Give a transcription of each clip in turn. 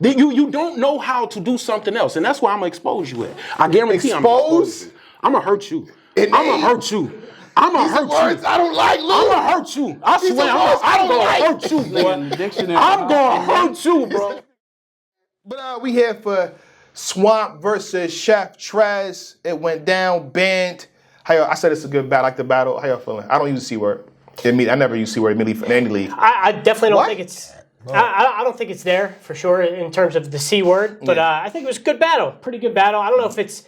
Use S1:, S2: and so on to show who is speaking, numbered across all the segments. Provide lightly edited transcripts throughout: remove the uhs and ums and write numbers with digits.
S1: You don't know how to do something else, and that's why I'm gonna expose you at. I guarantee I'm gonna expose you. I'm gonna hurt you. I'm gonna hurt you. I'm gonna hurt you.
S2: I don't like, Lou.
S1: I'm gonna hurt you. I swear, I'm gonna hurt you, boy. I'm gonna hurt you, bro.
S2: But we here for Swamp versus Chef Trez. It went down, banned. I said it's a good battle. I like the battle. How y'all feeling? I don't use the C word. I never use C word in any league.
S3: I definitely don't think it's. I don't think it's there for sure in terms of the C word, but I think it was a good battle, pretty good battle. I don't know if it's.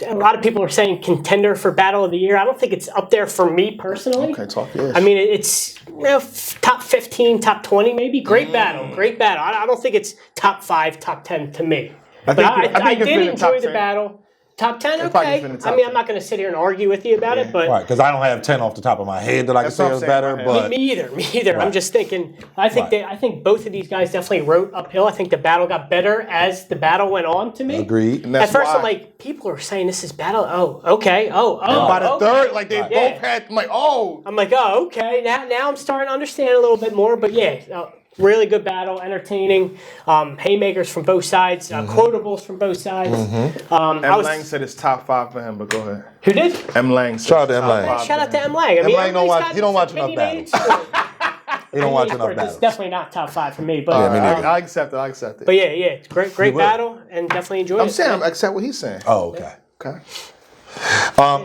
S3: A lot of people are saying contender for Battle of the Year. I don't think it's up there for me personally.
S2: Okay, talk yes.
S3: I mean, it's top 15, top 20 maybe. Great battle. I don't think it's top 5, top 10 to me. I did enjoy the battle. Top 10, okay. I mean, I'm not going to sit here and argue with you about it, but
S4: right, because I don't have 10 off the top of my head that I can say is better. But
S3: me either. Right. I'm just thinking. I think both of these guys definitely wrote uphill. I think the battle got better as the battle went on. To me,
S4: agreed.
S3: At first, I'm like, people are saying this is battle. Oh, okay. Oh.
S2: And by the third, like they both had. I'm like, oh.
S3: I'm like, oh, okay. Now I'm starting to understand a little bit more. But yeah. Really good battle, entertaining. Haymakers from both sides, quotables from both sides.
S2: M. Lang said it's top 5 for him, but go ahead.
S3: Who did?
S2: M. Lang.
S4: Shout out to M. Lang.
S3: Shout out to M. Lang. I mean,
S4: Lang don't watch. He don't watch enough battles. He don't watch enough battles.
S3: It's definitely not top 5 for me, but
S2: I accept it.
S3: But yeah, great battle, and definitely enjoy it.
S2: I'm saying I accept what he's saying.
S4: Oh, okay.
S2: Okay.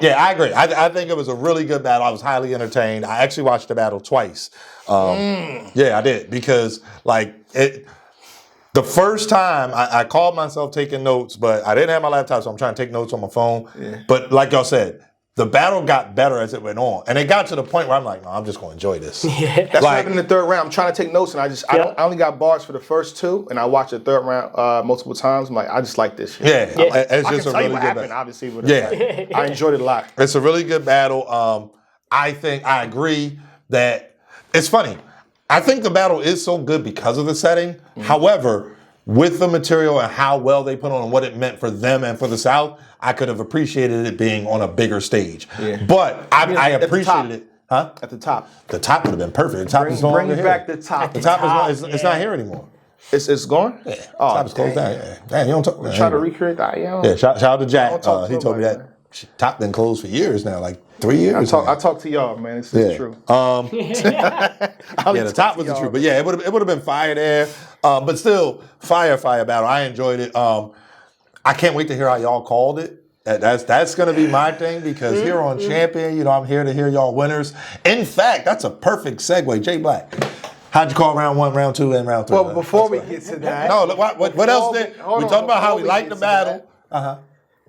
S4: Yeah, I agree. I think it was a really good battle. I was highly entertained. I actually watched the battle twice. Yeah, I did because the first time I called myself taking notes, but I didn't have my laptop, so I'm trying to take notes on my phone. Yeah. But like y'all said, the battle got better as it went on, and it got to the point where I'm like, no, I'm just going to enjoy this.
S3: Yeah.
S2: That's what happened in the third round. I'm trying to take notes, and I only got bars for the first 2, and I watched the third round multiple times. I'm like, I just like this shit.
S4: Yeah. It's just a really good battle.
S2: Obviously, but I enjoyed it a lot.
S4: It's a really good battle. I agree that it's funny. I think the battle is so good because of the setting. Mm-hmm. However, with the material and how well they put on and what it meant for them and for the South, I could have appreciated it being on a bigger stage. Yeah. But I appreciated it. Huh?
S2: At the top.
S4: The top would have been perfect. The top is no longer
S2: here. Bring back the top.
S4: The top is it's not here anymore.
S2: It's gone?
S4: Yeah. The top is closed down. Yeah. Damn, you don't talk.
S2: Try to recreate that.
S4: Yeah, shout out to Jack. He told me that top been closed for years now, like 3 years.
S2: I talk to y'all, man. This is true.
S4: The top was the truth. But yeah, it would have been fire there. But still, fire battle. I enjoyed it. I can't wait to hear how y'all called it. That's going to be my thing because here on Champion, I'm here to hear y'all winners. In fact, that's a perfect segue. Jay Black, how'd you call round 1, round 2, and round 3?
S2: Well, before we get to that.
S4: No, what else did we talked about how we liked the battle.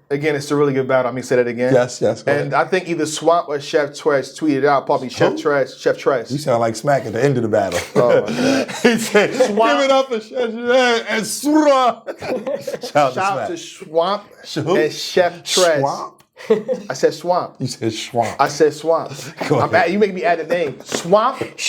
S2: Again, it's a really good battle. I mean, say that again.
S4: Yes. Go
S2: and I think either Swamp or Chef Trez tweeted out. Probably Chef Trez.
S4: You sound like Smack at the end of the battle. Oh, my God. He said, give it up for Chef Trez and Swamp. Shout out to
S2: Swamp and Chef Trez. Swamp? I said Swamp.
S4: You said Swamp.
S2: I said Swamp. You make me add a name. Swamp and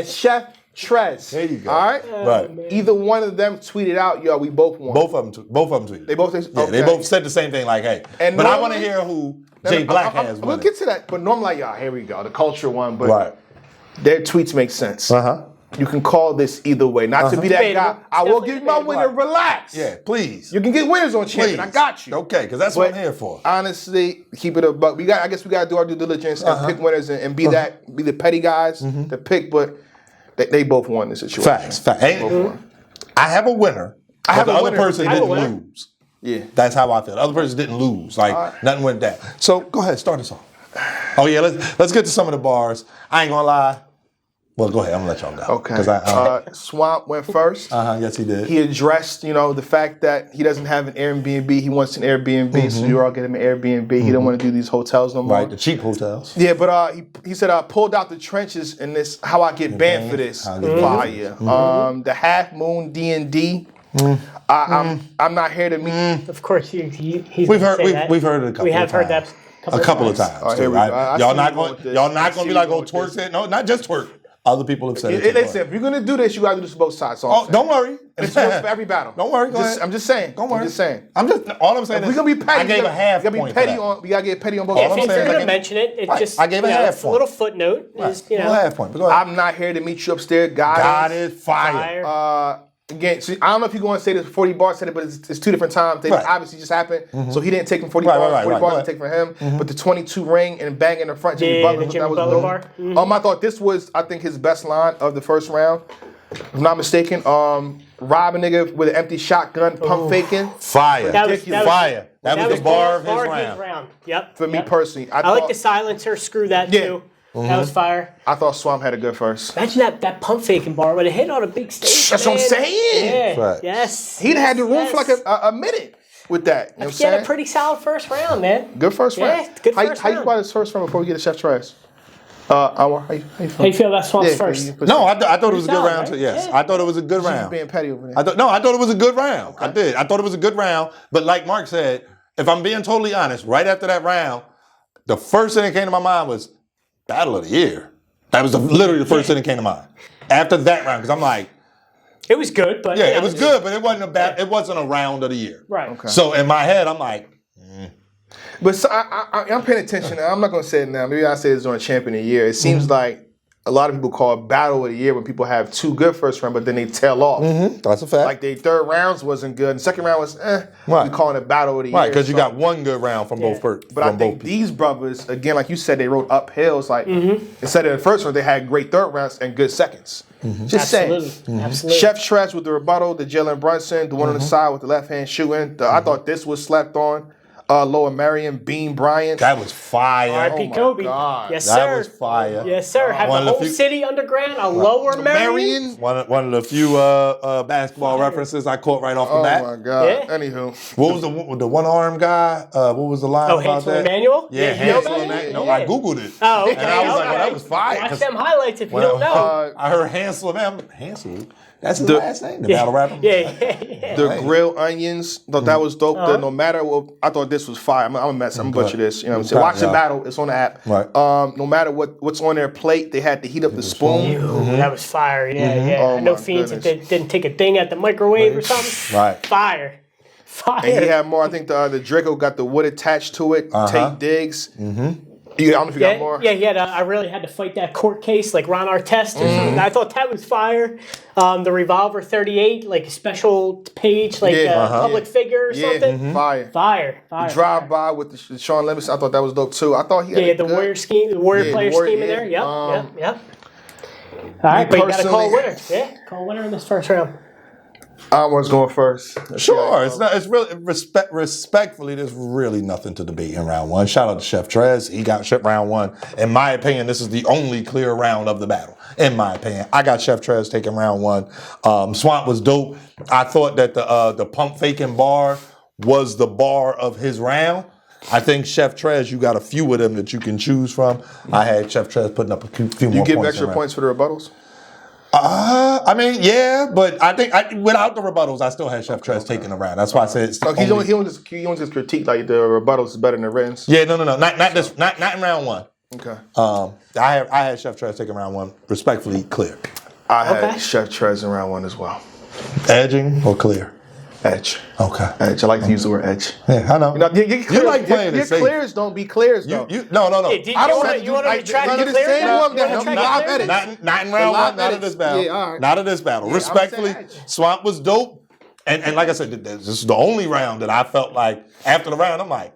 S2: Chef Trez.
S4: There you go.
S2: All right?
S4: Right.
S2: Either one of them tweeted out, we both won.
S4: Both of them tweeted.
S2: They both
S4: they both said the same thing, like, hey. But I want to hear who Jay Black has.
S2: We'll get to that. But normally, here we go. The culture one. But their tweets make sense. You can call this either way. Not to be that guy. I will give you my winner. Relax.
S4: Yeah, please.
S2: You can get winners on Champion. I got you.
S4: Okay, because that's what I'm here for.
S2: Honestly, keep it a buck. I guess we got to do our due diligence and pick winners and be the petty guys to pick. But they both won this situation.
S4: Facts. I have a winner. The other person didn't lose.
S2: Yeah.
S4: That's how I feel. The other person didn't lose. Nothing went down. So go ahead, start us off. Oh yeah, let's get to some of the bars. I ain't gonna lie. Well, go ahead. I'm gonna let y'all go.
S2: Okay. Swamp went first.
S4: Yes, he did.
S2: He addressed, the fact that he doesn't have an Airbnb. He wants an Airbnb, so you all get him an Airbnb. He don't want to do these hotels no more.
S4: Right, the cheap hotels.
S2: Yeah, but he said, I pulled out the trenches in this. How I get banned for this? Fire. The Half Moon D&D. I'm not here to meet.
S3: Of course, he's
S4: we've heard it a couple of times.
S3: We have heard that
S4: a couple of times. Y'all not going to be like, oh, twerk it. No, not just twerk. Other people have said it.
S2: Listen, if you're going to do this, you got to do this both sides.
S4: Don't worry.
S2: It's worth for every battle.
S4: Don't worry.
S2: I'm just saying.
S4: Don't worry.
S2: I'm just saying.
S4: All I'm saying is,
S2: we're going to be petty.
S4: I gave a half point.
S2: We got to get petty on both
S3: sides.
S2: sides.
S3: If you're going to mention it,
S4: I gave a half point.
S3: A little footnote.
S4: A half point.
S2: I'm not here to meet you upstairs. God
S4: is fire.
S2: again, so I don't know if you're going to say this 40 bars said it, but it's two different times. They obviously just happened. So he didn't take from 40 bars. 40 bars didn't take from him. But the 22 ring and bang in the front, Jimmy Butler, that was dope. I thought this was, I think, his best line of the first round. If I'm not mistaken. Rob a nigga with an empty shotgun, pump faking.
S4: Fire. That was the bar of his round.
S3: Yep.
S2: For me personally.
S3: I like the silencer, screw that too. That was fire.
S2: I thought Swamp had a good first.
S3: Imagine that pump faking bar when it hit on a big stage.
S2: That's what I'm saying.
S3: Yeah. Yes.
S2: He'd had the room for like a minute with that. You know what I'm saying?
S3: He had a pretty solid first round, man.
S2: Good first round.
S3: Yeah, good first round.
S2: How you about his first round before we get to Chef Trez? How you feel?
S3: How you feel about Swamp's first?
S4: No, I thought it was a good round too.
S3: Right?
S4: Yes,
S3: Yeah.
S4: I thought it was a good round.
S2: Being petty over there.
S4: I thought it was a good round. Okay. I did. I thought it was a good round. But like Mark said, if I'm being totally honest, right after that round, the first thing that came to my mind was Battle of the Year. That was literally the first thing that came to mind. After that round, because I'm like,
S3: it was good, but
S4: it was good, but it wasn't a round of the year.
S3: Right.
S2: Okay.
S4: So in my head, I'm like.
S2: But so I'm paying attention. I'm not going to say it now. Maybe I'll say it's during Champion of the Year. It seems like a lot of people call it Battle of the Year when people have two good first round, but then they tail off.
S4: That's a fact.
S2: Like their third rounds wasn't good, and second round was
S4: Right.
S2: We calling it Battle of the Year.
S4: Right, because you got one good round from both.
S2: But I think these brothers, again, like you said, they rode uphill. It's like instead of the first round, they had great third rounds and good seconds. Just saying.
S3: Absolutely.
S2: Chef Trez with the rebuttal, the Jalen Brunson, the one on the side with the left hand shooting. I thought this was slept on. Lower Marion, Bean Bryant.
S4: That was fire.
S3: R.I.P. Kobe.
S2: God.
S3: Yes,
S4: That
S3: sir.
S4: was fire.
S3: Yes, sir. Have
S4: One
S3: the
S4: of
S3: whole
S4: the few-
S3: city underground, a Lower Marion.
S4: One of the few basketball references I caught right off the bat.
S2: Oh my God.
S3: Yeah.
S2: Anywho.
S4: What was the one arm guy? What was the line about
S3: Hansel
S4: that?
S3: Emmanuel?
S4: Yeah,
S3: you know
S4: Hansel
S3: about
S4: Emmanuel.
S3: it?
S4: No,
S3: Yeah.
S4: I googled it.
S3: Oh, okay.
S4: And I was like, well,
S3: okay.
S4: that was fire.
S3: Watch them highlights if you don't know.
S4: I heard Hansel Emmanuel. Hansel. That's his last name. The battle rapper.
S3: Yeah.
S2: The grilled onions, thought that was dope. No matter what, I thought this was fire. I'm a mess. I'm gonna butcher this. You know what I'm saying? Watch the battle. It's on the app.
S4: Right.
S2: No matter what's on their plate, they had to heat up the spoon.
S3: That was fire. Yeah.
S2: Oh,
S3: I know
S2: my
S3: fiends if
S2: goodness.
S3: they didn't take a thing at the microwave or something.
S4: Right.
S3: Fire.
S2: And he had more. I think the Draco got the wood attached to it. Tate Diggs. I don't know if you got more.
S3: Yeah, he had. I really had to fight that court case like Ron Artest or something. I thought that was fire. The Revolver 38, like a special page, like public figure or something.
S2: Fire.
S3: Fire.
S2: Drive by with the Sean Livingston. I thought that was dope too. I thought he had
S3: the Warrior scheme, the Warrior player scheme in there. Yep. All right, but you got to call a winner. Yeah, call a winner in this first round.
S2: I was going first.
S4: Sure, it's really respectfully. There's really nothing to debate in round one. Shout out to Chef Trez. He got round one. In my opinion, this is the only clear round of the battle. In my opinion, I got Chef Trez taking round one. Swamp was dope. I thought that the pump faking bar was the bar of his round. I think Chef Trez, you got a few of them that you can choose from. I had Chef Trez putting up a few more points.
S2: You give extra points for the rebuttals?
S4: I mean, yeah, but I think without the rebuttals, I still had Chef Trez taking the round. That's why I said
S2: he only just critique like the rebuttals is better than the written.
S4: Yeah, no, not in round one.
S2: Okay.
S4: I had Chef Trez taking round one, respectfully clear.
S2: I had Chef Trez in round one as well.
S4: Edging or clear?
S2: Edge.
S4: Okay.
S2: Edge. I like to use the word edge.
S4: Yeah, I know.
S2: You like playing it safe. Your clears don't be clears though.
S4: No.
S3: Yeah, I don't want to retract the clear.
S4: Not in round one. Not of this battle.
S2: Yeah, all right.
S4: Not of this battle. Respectfully, Swamp was dope, and like I said, this is the only round that I felt like after the round, I'm like,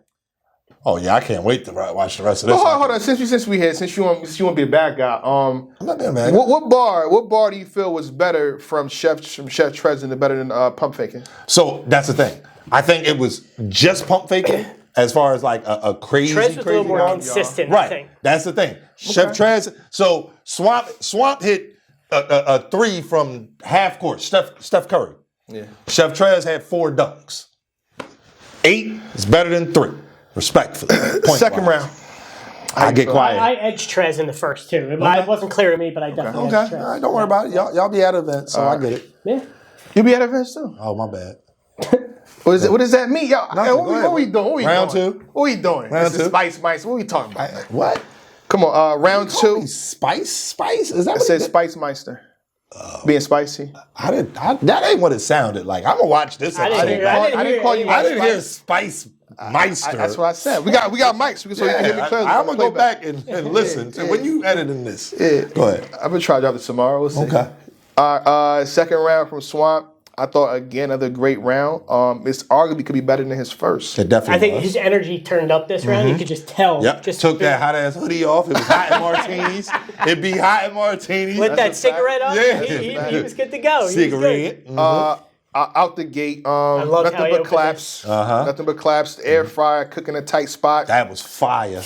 S4: oh yeah, I can't wait to watch the rest of this.
S2: Hold on. Since you want to be a bad guy.
S4: I'm not being bad.
S2: What bar do you feel was better from Chef Trez and better than pump faking?
S4: So that's the thing. I think it was just pump faking as far as like a crazy.
S3: Trez was a little more consistent.
S4: Right.
S3: I think.
S4: That's the thing. Okay. Chef Trez. So Swamp hit a three from half court. Steph Curry.
S2: Yeah.
S4: Chef Trez had 4 dunks. 8 is better than 3. Respectfully.
S2: Second round.
S4: I get quiet.
S3: I edged Trez in the first two. It wasn't clear to me, but I definitely edged Trez.
S4: All right, don't worry about it. Y'all be at events, so I get it.
S3: Yeah.
S2: You be at events too?
S4: Oh, my bad.
S2: What does that mean? Y'all, what we doing?
S4: Round two.
S2: What we doing?
S4: Round
S2: this is
S4: two.
S2: Spice Mice. What we talking about?
S4: What?
S2: Come on, round two.
S4: Spice? Is that
S2: It
S4: what
S2: says Spice Meister. Being spicy.
S4: That ain't what it sounded like. I'm gonna watch this
S3: I
S4: episode.
S3: didn't call you.
S4: I didn't hear Spice Meister.
S2: That's what I said. We got mics, so you can hear me clearly.
S4: I'm gonna go back and listen to when you editing this.
S2: Yeah.
S4: Go ahead.
S2: I'm gonna try to drop this tomorrow. We'll see.
S4: Okay.
S2: Second round from Swamp. I thought, again, another great round. It's arguably could be better than his first.
S4: It definitely
S3: I think
S4: was.
S3: his energy turned up this round. You could just tell.
S4: Yep.
S3: Just
S4: Took that hot ass hoodie off. It was hot in martinis. It'd be hot in martinis.
S3: Lit that cigarette up.
S4: Yeah.
S3: He was good to go.
S4: Cigarette.
S2: Out the gate,
S3: love
S2: nothing
S3: how he
S2: but
S3: opened
S2: claps. Nothing but claps. The air fryer, cooking a tight spot.
S4: That was fire.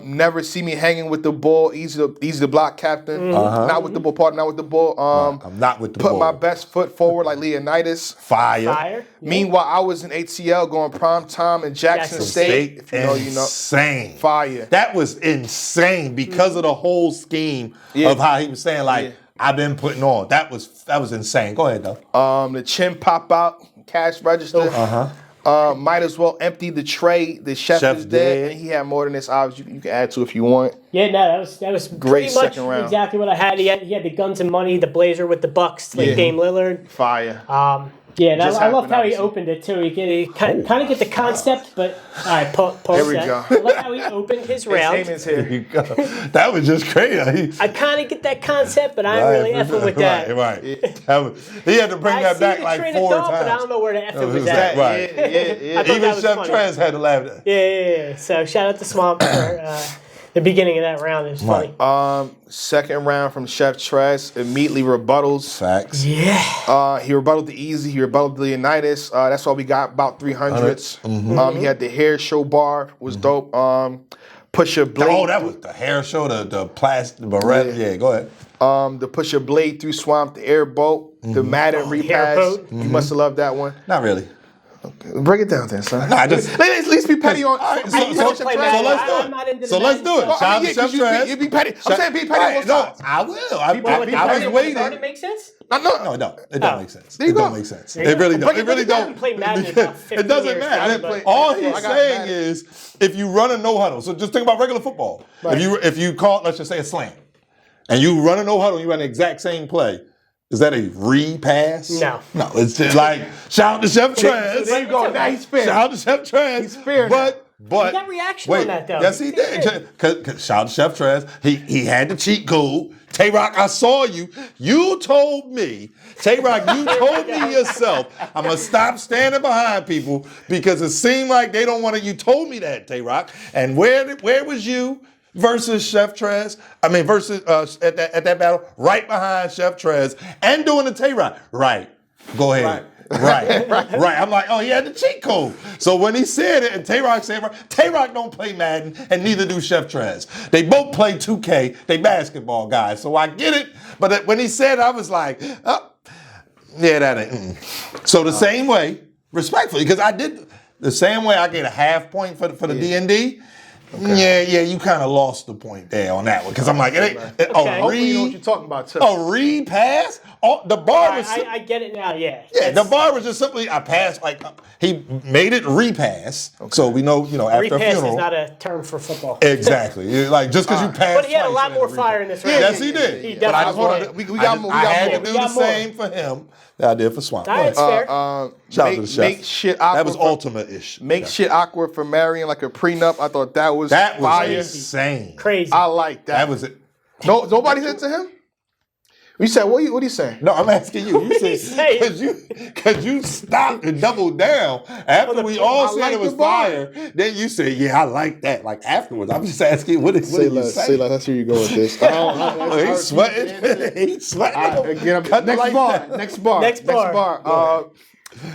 S2: Never see me hanging with the bull. Easy to block, captain. Not with the bull, partner. Not with the bull.
S4: I'm not with the
S2: Put
S4: bull.
S2: my best foot forward like Leonidas.
S3: Fire.
S2: Meanwhile, I was in ATL going prime time in Jackson State. If you know, you know.
S4: Insane.
S2: Fire.
S4: That was insane because of the whole scheme of how he was saying, like, I've been putting on. That was insane. Go ahead, though.
S2: The chin pop out, cash register. Might as well empty the tray. The chef's
S4: Chef's
S2: dead.
S4: dead.
S2: And he had more than this. Obviously, you can add to if you want.
S3: Yeah, no, that was
S2: Great
S3: pretty much
S2: second round.
S3: exactly what I had. He had the guns and money, the blazer with the Bucks, like Dame Lillard.
S2: Fire.
S3: Yeah, and
S2: Just
S3: I loved
S2: happened,
S3: how he
S2: obviously.
S3: opened it too. You kind of get the concept, but all right, pause
S2: There we
S3: that.
S2: go.
S3: I love how he opened his round.
S2: Heyman's here.
S4: That was just crazy.
S3: I kind of get that concept, but I ain't really effing with that.
S4: Right. He had to bring that back like 4
S3: thought,
S4: times.
S3: but I don't know where the effing was
S4: was
S3: at.
S4: that, right.
S3: I thought
S4: Even
S3: that was
S4: Chef
S3: funny.
S4: Trez had to laugh at that.
S3: Yeah. So shout out to Swamp for the beginning of that round. It was funny.
S2: Second round from Chef Trez. Immediately rebuttals.
S4: Facts.
S3: Yeah.
S2: He rebutted the Easy. He rebutted the Leonidas. That's why we got about 300s. He had the hair show bar. Was dope. Pusha Blade.
S4: Oh, that was the hair show, the plastic barrette. Yeah, go ahead.
S2: The Pusha Blade through Swamp, the airboat, the Madden repass.
S3: airboat.
S2: You must have loved that one.
S4: Not really.
S2: Break it down then, son.
S4: No, I just.
S2: At least be petty on.
S4: All right,
S3: I used to play Madden.
S4: let's do
S3: I'm not into
S4: it.
S3: the
S4: So let's
S3: Madden
S4: do it.
S3: stuff.
S4: Shout out to Chef Trez.
S2: You be petty. I'm saying be petty on both
S4: No,
S2: sides.
S4: I will. I was
S3: Does
S4: waiting.
S3: it make sense?
S2: No.
S4: No, it don't. It don't make sense.
S2: There you
S4: It don't
S2: go.
S4: make sense.
S3: There you
S4: It really
S3: go.
S4: don't. It really
S3: I haven't
S4: don't.
S3: played Madden in about 15
S4: It doesn't
S3: years,
S4: matter.
S2: but-
S4: All
S2: I
S4: he's
S2: got
S4: saying
S2: Madden.
S4: is if you run a no huddle. So just think about regular football. If you call, let's just say a slant, and you run a no huddle, you run the exact same play. Is that a repass?
S3: No.
S4: No, it's just like shout out to Chef Trez.
S2: There you go. Now he's fair.
S4: Shout out to Chef Trez.
S2: He's fair
S4: But
S3: He got reaction on that, though.
S4: Yes, he did. Cause shout out to Chef Trez. He had the cheat code. Tay-Rock, I saw you. You told me. Tay-Rock, you told me yourself. I'm going to stop standing behind people because it seemed like they don't want to. You told me that, Tay-Rock. And where was you versus Chef Trez? I mean, versus at that battle, right behind Chef Trez and doing the Tay-Rock. Right. Go ahead. Right. I'm like, oh, he had the cheat code. So when he said it, and Tay-Rock said, Tay-Rock don't play Madden, and neither do Chef Trez. They both play 2K. They basketball guys. So I get it. But when he said it, I was like, oh, yeah, that ain't. So the same way, respectfully, because I did the same way I get a half point for the D&D. Okay. Yeah, you kind of lost the point there on that one because I'm like,
S2: Hopefully you know what you're talking about too.
S4: A repass? The bar was.
S3: I get it now. Yeah.
S4: Yeah, the bar was just simply I passed. Like he made it repass, so we know after a
S3: Repass
S4: funeral.
S3: is not a term for football.
S4: Exactly, like just because you passed.
S3: But he had a
S4: twice,
S3: lot
S4: you
S3: more
S4: had a
S3: fire
S4: repass.
S3: in this round.
S4: Yes, he did.
S3: He
S4: But I just
S3: definitely
S4: wanted.
S3: did.
S2: We got more.
S4: I had
S3: more.
S4: to do
S3: We got
S4: the
S3: more.
S4: same for him that I did for Swamp.
S3: All right, it's fair.
S4: Shout out to the chef.
S2: Make shit awkward.
S4: That was ultimate-ish.
S2: Make shit awkward for marrying like a prenup. I thought that was fire.
S4: Insane.
S3: Crazy.
S2: I like that.
S4: That was it.
S2: No, nobody said to him. You said what? What are you saying?
S4: No, I'm asking you. You
S3: he
S4: said because you stopped and doubled down after we all said it was fire. Then you said, "Yeah, I like that." Like afterwards, I'm just asking, what did you say?
S2: Let's hear you go with this.
S4: He's sweating. He's sweating.
S2: Again,
S4: Cut
S2: next
S4: like
S2: bar.
S4: that.
S2: Next bar.
S3: Next bar.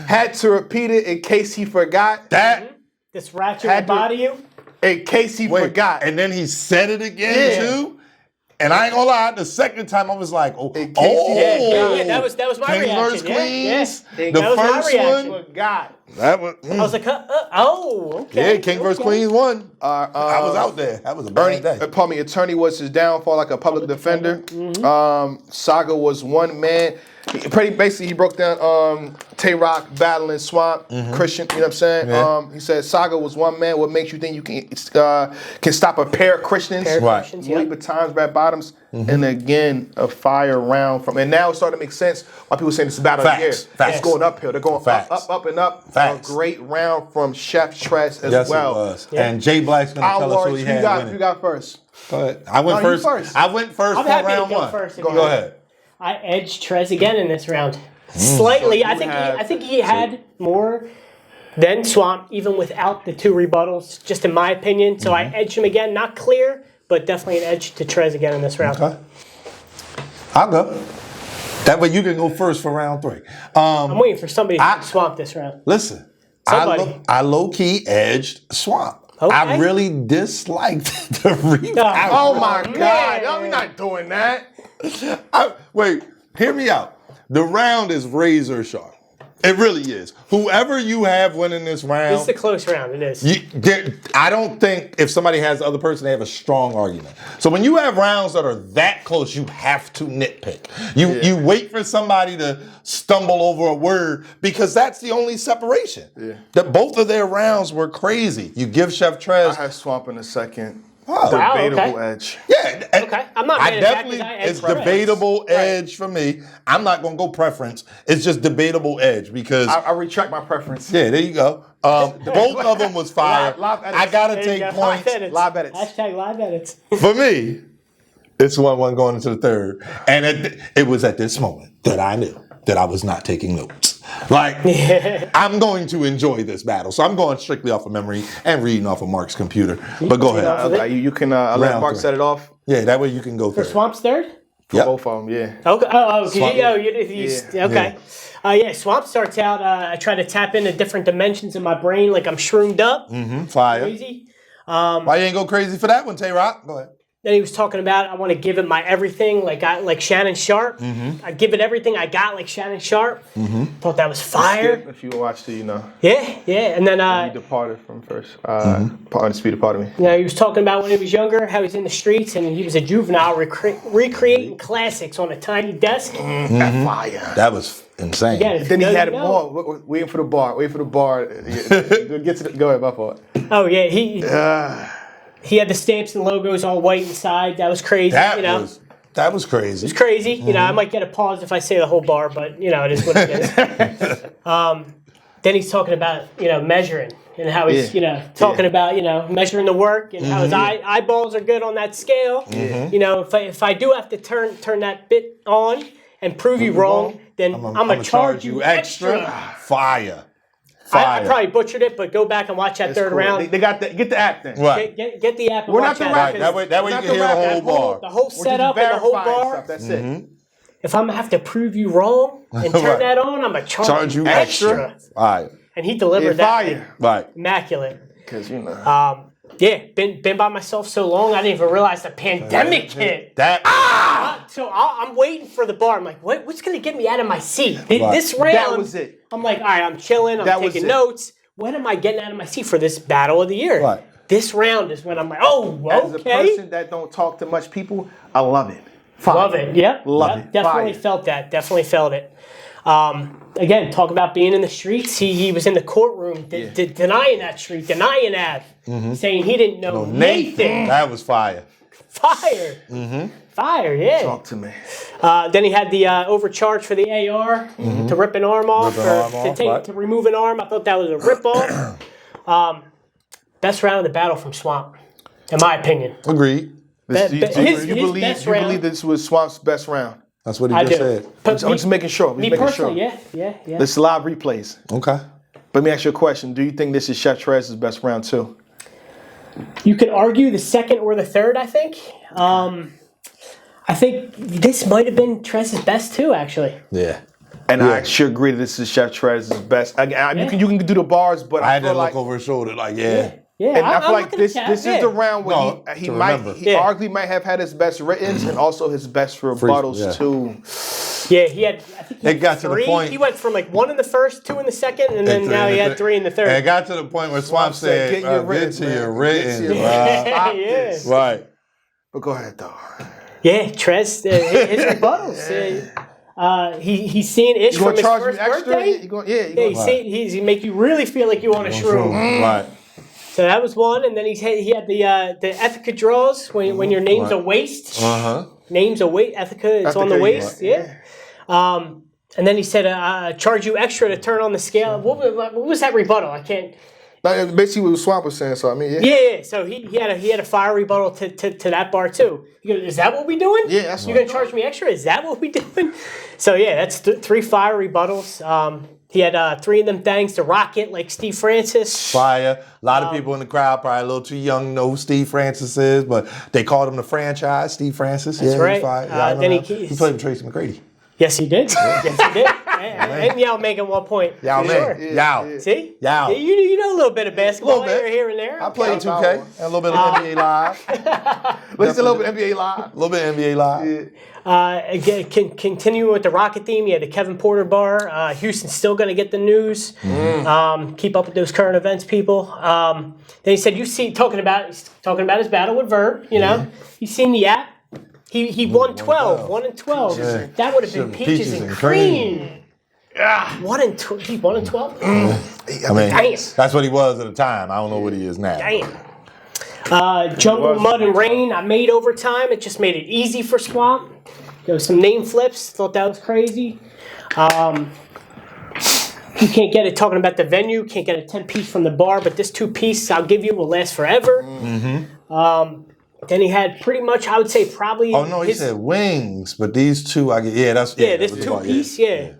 S2: Had to repeat it in case he forgot.
S4: That
S3: This ratchet
S2: Had
S3: will
S2: to-
S3: body you.
S2: In case he forgot.
S4: and then he said it again too. And I ain't gonna lie, the second time I was like, oh,
S3: Yeah, that was my
S4: Kings
S3: reaction.
S4: versus
S3: Yeah,
S4: Queens.
S3: yeah.
S4: The
S3: That was my
S4: first
S3: reaction.
S4: one.
S2: Forgot.
S4: That was.
S3: I was like, okay.
S4: Yeah, King versus Queens won. I was out there. That was a bad day.
S2: Attorney was his downfall like a public defender. Saga was one man. Basically, he broke down Tay-Rock battling Swamp, Christian, you know what I'm saying?
S4: Yeah.
S2: He said Saga was one man. What makes you think you can stop a pair of Christians?
S4: Right.
S2: Malik Batons, Red Bottoms, and again, a fire round from, and now it's starting to make sense why people saying this is battle of the year.
S4: Facts.
S2: It's going uphill. They're going up, and up.
S4: Facts.
S2: A great round from Chef Trez as
S4: Yes,
S2: well.
S4: it was. Yeah. And Jay Black's gonna tell us who he had winning.
S2: You got first.
S4: Go ahead. I went
S2: No, you
S4: first.
S2: first.
S4: I went first
S3: I'm
S4: for
S3: happy to
S4: round
S3: go
S4: one.
S3: first if
S4: Go
S3: you want.
S4: ahead.
S3: I edged Trez again in this round. slightly.
S2: So
S3: I think he had more than Swamp, even without the 2 rebuttals, just in my opinion. So I edged him again, not clear, but definitely an edge to Trez again in this round.
S4: Okay. I'll go. That way you can go first for round 3.
S3: I'm waiting for somebody to Swamp this round.
S4: Listen,
S3: Somebody.
S4: I low-key edged Swamp.
S3: Okay.
S4: I really disliked the rebound.
S2: Oh my God! No, we're not doing that.
S4: Wait, hear me out. The round is razor sharp. It really is. Whoever you have winning this round,
S3: This is a close round. It is.
S4: I don't think if somebody has the other person, they have a strong argument. So when you have rounds that are that close, you have to nitpick. You wait for somebody to stumble over a word because that's the only separation.
S2: Yeah.
S4: That both of their rounds were crazy. You give Chef Trez.
S2: I have Swamp in a second.
S4: Oh,
S3: Wow,
S2: Debatable
S3: okay.
S2: edge.
S4: yeah.
S3: Okay. I'm not mad at that 'cause I edged
S4: it's
S3: Trez.
S4: debatable
S3: Right.
S4: edge for me. I'm not going to go preference. It's just debatable edge because.
S2: I retract my preference.
S4: Yeah, there you go. Both of them was fire.
S2: Live edits.
S4: I gotta
S3: There you
S4: take
S3: go.
S4: points.
S2: Live edits.
S3: Hashtag live edits.
S4: For me, it's 1-1 going into the third. And it was at this moment that I knew that I was not taking notes. Like, I'm going to enjoy this battle. So I'm going strictly off of memory and reading off of Mark's computer. But go ahead.
S2: Okay, you can let
S4: Round
S2: Mark
S4: 3.
S2: set it off
S4: Yeah, that way you can go
S3: For
S4: third.
S3: Swamp's third?
S2: for
S4: Yep.
S2: both of them. Yeah.
S3: Okay.
S4: Swamp.
S3: Okay. Yeah, Swamp starts out, I try to tap into different dimensions in my brain like I'm shroomed up.
S4: Fire.
S3: Crazy.
S4: Why you ain't go crazy for that one, Tay-Rock? Go ahead.
S3: Then he was talking about I want to give it my everything, like Shannon Sharp. I give it everything I got, like Shannon Sharp. Thought that was fire.
S2: Skip, if you watched it, you know.
S3: Yeah. And then
S2: He departed from first. Undisputed part of me.
S3: you know, he was talking about when he was younger, how he's in the streets, and he was a juvenile recreating classics on a tiny desk.
S2: Fire.
S4: That was insane.
S3: Again,
S2: Then he
S3: no,
S2: had
S3: you
S2: it
S3: know.
S2: more. Waiting for the bar. Waiting for the bar. Go ahead, my fault.
S3: Oh yeah, he had the stamps and logos all white inside. That was crazy.
S4: That was crazy.
S3: It's crazy. You know, I might get a pause if I say the whole bar, but you know, it is what it is. Then he's talking about measuring and how he's talking about measuring the work and how his eyeballs are good on that scale. You know, if I do have to turn that bit on and prove you wrong, then I'm gonna charge you extra.
S4: Fire.
S3: I probably butchered it, but go back and watch that third
S2: Cool.
S3: round.
S2: They got that. Get the app then.
S4: Right.
S3: Get the app. And
S2: We're
S3: watch
S2: not the
S3: that.
S2: rappers.
S4: That way you can hear the whole bar.
S3: The whole
S2: We're just
S3: setup and the whole
S2: verifying
S3: bar.
S2: stuff. That's it.
S3: If I'm gonna have to prove you wrong and turn
S4: Right.
S3: that on, I'm gonna charge you
S4: extra. Fire.
S3: And he delivered that like,
S2: Fire.
S4: Right.
S3: immaculate.
S2: Because you know.
S3: Been by myself so long, I didn't even realize the pandemic hit. So I'm waiting for the bar. I'm like, what's gonna get me out of my seat? This round,
S2: That was it.
S3: I'm like, all right, I'm chilling. I'm
S2: That was
S3: taking
S2: it.
S3: notes. When am I getting out of my seat for this battle of the year?
S4: Right.
S3: This round is when I'm like, oh,
S2: As a
S3: okay.
S2: person that don't talk to much people, I love it. Fire.
S3: Love it. Yep.
S2: Love
S3: Yep.
S2: it.
S3: Definitely
S2: Fire.
S3: felt that. Definitely felt it. Again, talk about being in the streets. He was in the courtroom denying that street, denying that, saying he didn't know Nathan.
S4: That was fire.
S3: Fire. Fire, yeah.
S2: Talk to me.
S3: Then he had the overcharge for the AR to rip an arm off, to remove an arm. I thought that was a rip off. Best round of the battle from Swamp, in my opinion.
S4: Agreed.
S2: You
S3: his
S2: believe
S3: best round.
S2: believe this was Swamp's best round?
S4: That's what he
S3: I
S4: just
S3: do.
S4: said.
S2: I'm just making sure.
S3: Me personally, yeah.
S2: This is live replays.
S4: Okay.
S2: Let me ask you a question. Do you think this is Chef Trez's best round too?
S3: You could argue the second or the third, I think. I think this might have been Trez's best too, actually.
S4: Yeah.
S2: And I should agree that this is Chef Trez's best. You can do the bars, but
S4: I
S2: I
S4: had to
S2: feel
S4: look
S2: like
S4: over his shoulder like,
S3: Yeah,
S2: and I feel
S3: I'm
S2: like
S3: looking
S2: this
S3: at
S2: is
S3: Cat,
S2: the round where
S4: No,
S2: he
S4: to
S2: might
S4: remember.
S2: arguably might have had his best written and also his best rebuttals
S4: yeah.
S2: too.
S3: Yeah, he had. I think he
S4: It
S3: had
S4: got to the
S3: 3.
S4: point-
S3: He went from like 1 in the first, 2 in the second, and then now he had 3 in the third.
S4: And it got to the point where Swamp said,
S2: "Get your written,
S4: get to
S2: man.
S4: your
S2: Get
S4: written,
S2: to your
S4: bruh."
S2: Stop
S3: Yeah.
S2: this.
S4: Right.
S2: But go ahead though.
S3: Yeah, Trez, his rebuttals. He's seeing Ish
S2: You
S3: from
S2: gonna
S3: his
S2: charge me
S3: first
S2: extra?
S3: birthday.
S2: You gonna, yeah, you
S3: Yeah,
S2: gonna,
S3: he make you really feel like you want a shroom.
S4: Right.
S3: So that was one, and then he had the Ethica draws when your name's a waist. Name's a waist. Ethica, it's on the
S2: Ethica,
S3: waist. Yeah. And then he said, "Charge you extra to turn on the scale." What was that rebuttal? I can't.
S2: Like, basically what Swamp was saying. So I mean, yeah.
S3: Yeah. So he had a fire rebuttal to that bar too. He goes, is that what we doing?
S2: Yeah, that's
S3: You're
S2: what
S3: gonna charge me extra? Is that what we doing? So yeah, that's 3 fire rebuttals. He had 3 of them things to rocket like Steve Francis.
S4: Fire. A lot of people in the crowd probably a little too young to know who Steve Francis is, but they called him the franchise, Steve Francis.
S3: That's right.
S4: He's fire. Yeah, I know
S3: Then
S4: that.
S3: he
S4: He played with Tracy McGrady.
S3: Yes, he did. Yes, he did. And Yao making 1 point.
S4: Yao,
S3: Sure.
S4: man. Yao.
S3: See?
S4: Yao.
S3: Yeah, you know a little bit of basketball
S4: Little bit.
S3: here and there.
S4: I played 2K and a little bit of NBA Live.
S2: Let's a little bit NBA Live.
S4: A little bit of NBA Live.
S3: Again, continue with the Rocket theme. You had the Kevin Porter bar. Houston's still going to get the news. Keep up with those current events, people. Then he said, he's talking about his battle with Verb. You know, he's seen the app. He won 12. 1 and 12.
S4: Yeah.
S3: That would have been peaches and cream. Yeah. 1 and 12. He 1 and 12.
S4: I mean,
S3: Damn.
S4: that's what he was at the time. I don't know what he is now.
S3: Damn. Jungle, Mud, and Rain. I made overtime. It just made it easy for Swamp. There was some name flips. Thought that was crazy. You can't get it talking about the venue. Can't get a 10-piece from the bar, but this 2-piece I'll give you will last forever. Then he had pretty much, I would say, probably.
S4: Oh no, he said wings, but these two, I get. Yeah, that's
S3: this
S4: that's
S3: 2-piece. Yeah.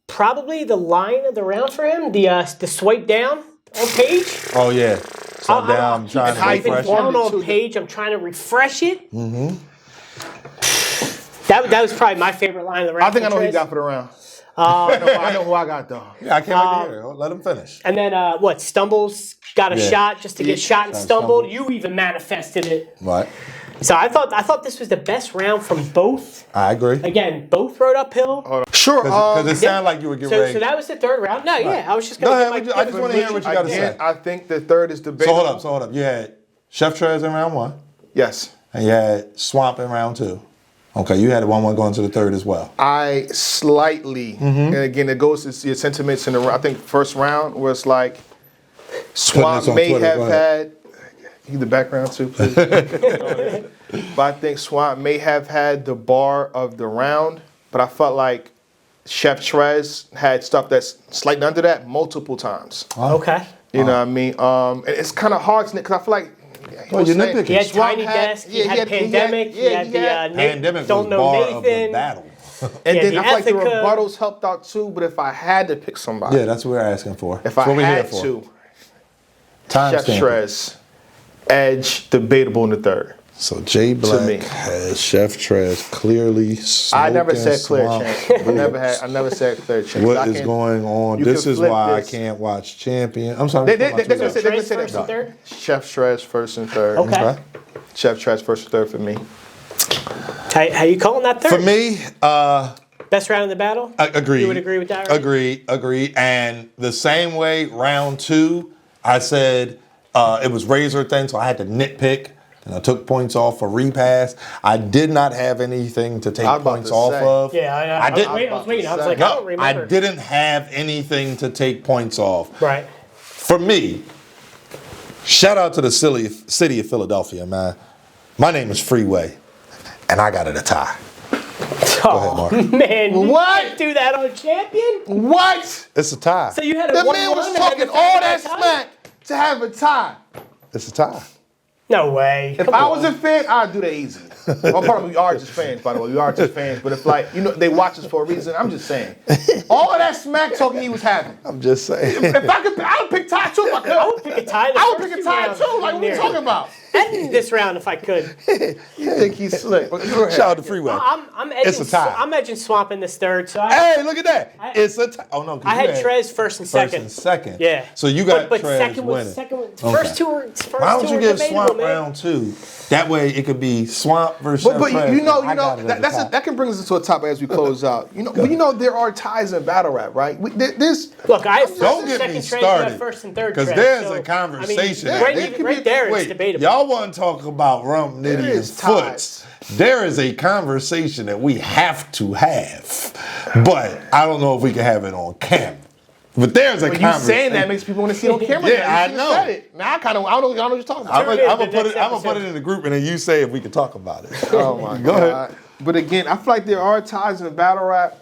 S3: Probably the line of the round for him. The swipe down on page.
S4: Oh yeah. So down, I'm trying to refresh
S3: down
S4: it.
S3: on page. I'm trying to refresh it. That was probably my favorite line of the round.
S2: I think I know who
S3: Trez.
S2: he got for the round. I know who I got though.
S4: Yeah, I can't wait to hear it. Let him finish.
S3: And then Stumbles got a shot just to get shot and stumbled. You even manifested it.
S4: Right.
S3: So I thought this was the best round from both.
S4: I agree.
S3: Again, both rode uphill.
S2: Sure.
S4: Because it sounded like you were getting ready.
S3: So that was the third round. No, yeah, I was just
S4: Go
S3: going
S4: ahead.
S3: to
S4: I just want to hear what you got to say.
S2: I think the third is
S4: So
S2: debatable.
S4: hold up. You had Chef Trez in round 1,
S2: Yes.
S4: and you had Swamp in round 2. Okay, you had 1-1 going to the third as well.
S2: I slightly, and again, it goes to your sentiments in the. I think first round was like Swamp
S4: this on
S2: may
S4: Twitter,
S2: have
S4: go
S2: had.
S4: ahead.
S2: You the background too, please. But I think Swamp may have had the bar of the round, but I felt like Chef Trez had stuff that's slightly under that multiple times.
S3: Okay.
S2: You know what I mean? And it's kind of hard to because I feel like.
S4: Well, you're nitpicking.
S3: He had
S2: Swamp
S3: Tiny
S2: had-
S3: Desk.
S2: yeah,
S3: He had Pandemic. He had the
S4: Pandemic
S3: Don't
S4: was
S3: Know
S4: bar of the
S3: Nathan.
S4: battle.
S2: And
S3: Yeah,
S2: then
S3: the
S2: I feel like the
S3: Ethica.
S2: rebuttals helped out too, but if I had to pick somebody,
S4: Yeah, that's what we're asking for.
S2: if
S4: That's
S2: I
S4: what we're here
S2: had
S4: for.
S2: to,
S4: Time
S2: Chef
S4: stamp.
S2: Trez, Edge, debatable in the third.
S4: So Jay
S2: me.
S4: Black has Chef Trez clearly
S2: I never said clear
S4: Swamp.
S2: chance. I never said clear chance.
S4: What is going on?
S2: you
S4: This
S2: can
S4: is
S2: flip
S4: why
S2: this.
S4: I can't watch Champion. I'm sorry.
S2: They're gonna
S3: So
S2: say
S3: Trez
S2: that.
S3: first and third?
S2: Chef Trez first and third.
S3: Okay.
S2: Chef Trez first and third for me.
S3: How you calling that third?
S4: For me,
S3: Best round in the battle?
S4: agreed.
S3: You would agree with that, right?
S4: Agreed. And the same way, round 2, I said it was razor thing, so I had to nitpick. And I took points off for repass. I did not have anything to take
S2: I was about
S4: points
S2: to
S4: off
S2: say.
S4: of.
S3: Yeah,
S4: I didn't.
S3: I was waiting. I was like, I don't
S4: No, I
S3: remember.
S4: didn't have anything to take points off.
S3: Right.
S4: For me, shout out to the city of Philadelphia, man. My name is Freeway, and I got it a tie.
S3: Oh,
S4: ahead, Mark.
S3: man. You
S2: What?
S3: can't do that on Champion?
S2: What?
S4: It's a tie.
S3: So you had a
S2: The
S3: 1-1
S2: man was
S3: and
S2: talking
S3: had the
S2: all that
S3: tie?
S2: smack to have a tie.
S4: It's a tie.
S3: No way.
S2: If I was a fan, I'd do that easy. Well, part of we are just fans, by the way. We are just fans. But if they watch us for a reason, I'm just saying. All of that smack talking he was having.
S4: I'm just saying.
S2: If I could, I would pick tie too if I could.
S3: I would pick a tie. in the
S2: I would
S3: first
S2: pick a
S3: two
S2: tie
S3: rounds.
S2: too. Like, what are you talking about?
S3: And this round if I could.
S2: You think he's slick.
S4: Shout out to Freeway.
S3: I'm edging,
S4: It's a tie.
S3: I'm edging Swamp in this third. So
S4: Hey, look at that. It's a tie. Oh, no. 'cause
S3: I
S4: you
S3: had Trez first and second.
S4: Yeah. So you got
S3: but
S4: Trez
S3: second
S4: winning.
S3: was second.
S4: Okay.
S3: First two were. First
S4: Why don't
S3: two
S4: you
S3: were
S4: give
S3: debatable,
S4: Swamp
S3: man.
S4: round 2? That way it could be Swamp versus
S2: But
S4: Trez,
S2: you know,
S4: and I got it at the top.
S2: that can bring us into a topic as we close out. There are ties in battle rap, right? There's
S3: Look, I have first
S4: Don't
S3: and
S4: get
S3: second
S4: me
S3: Trez, you have
S4: started.
S3: first and third
S4: Because
S3: Trez.
S4: there's
S3: So,
S4: a conversation.
S3: I mean, right there, it's
S4: Wait,
S3: debatable.
S4: y'all want to talk about Rump, Nitty, and
S2: is
S4: Foots. There is a conversation that we have to have. But I don't know if we can have it on camera. But there's a
S2: you
S4: conversation.
S2: saying that makes people want to see it on camera.
S4: Yeah,
S2: now. You
S4: I
S2: should've
S4: know.
S2: said it. Now I don't know what you're talking about.
S4: I'm
S3: Tune in
S4: gonna
S3: to the
S4: put
S3: next
S4: it. I'm gonna put
S3: episode.
S4: it in the group, and then you say if we can talk about it.
S2: Oh my
S4: Go
S2: God.
S4: ahead.
S2: But again, I feel like there are ties in battle rap.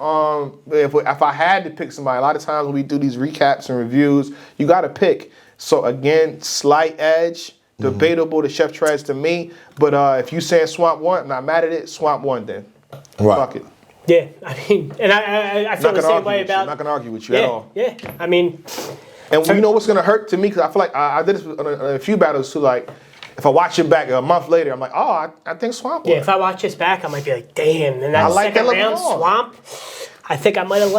S2: If I had to pick somebody, a lot of times when we do these recaps and reviews, you got to pick. So again, slight edge, debatable to Chef Trez to me. But if you saying Swamp won, I'm not mad at it. Swamp won then.
S4: Right.
S2: Fuck it.
S3: Yeah, I mean, and I feel the same way about.
S2: I'm not gonna argue with you at all.
S3: Yeah, I mean,
S2: and you know what's gonna hurt to me because I feel like I did this on a few battles too. Like if I watch it back a month later, I'm like, oh, I think Swamp won.
S3: yeah. If I watch this back, I might be like, damn. And that
S2: like
S3: second
S2: that
S3: round,
S2: LeBron.
S3: Swamp. I think I might have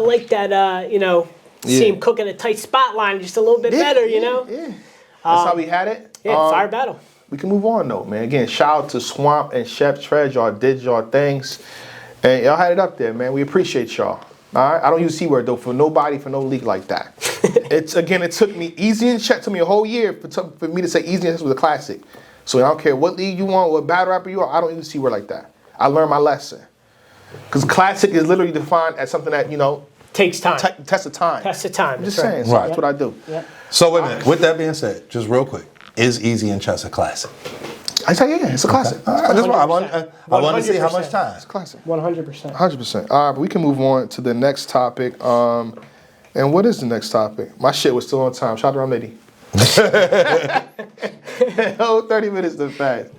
S3: liked that. See him cooking a tight spot line just a little bit better.
S2: Yeah. That's how we had it.
S3: Yeah, fire battle.
S2: We can move on though, man. Again, shout out to Swamp and Chef Trez. Y'all did y'all things. And y'all had it up there, man. We appreciate y'all. All right? I don't use C-word, though, for nobody, for no league like that. It took me Easy and Check, took me a whole year for me to say Easy and Check was a classic. So I don't care what league you want, what battle rapper you are, I don't use C-word like that. I learned my lesson. Because classic is literally defined as something that,
S3: Takes time.
S2: Test of time.
S3: Test of time.
S2: I'm just
S3: that's
S2: saying,
S3: right.
S2: so
S4: Right.
S2: that's what I do.
S3: Yeah.
S4: So wait a minute. With that being said, just real quick, is Easy and Chess a classic?
S2: I say, yeah, it's a classic.
S4: All right, that's why I want to see how
S3: 100%.
S4: much time.
S2: It's a classic.
S3: 100%.
S2: 100%. All right, but we can move on to the next topic. And what is the next topic? My shit was still on time. Shout out to Ram Lady. 30 minutes to fast.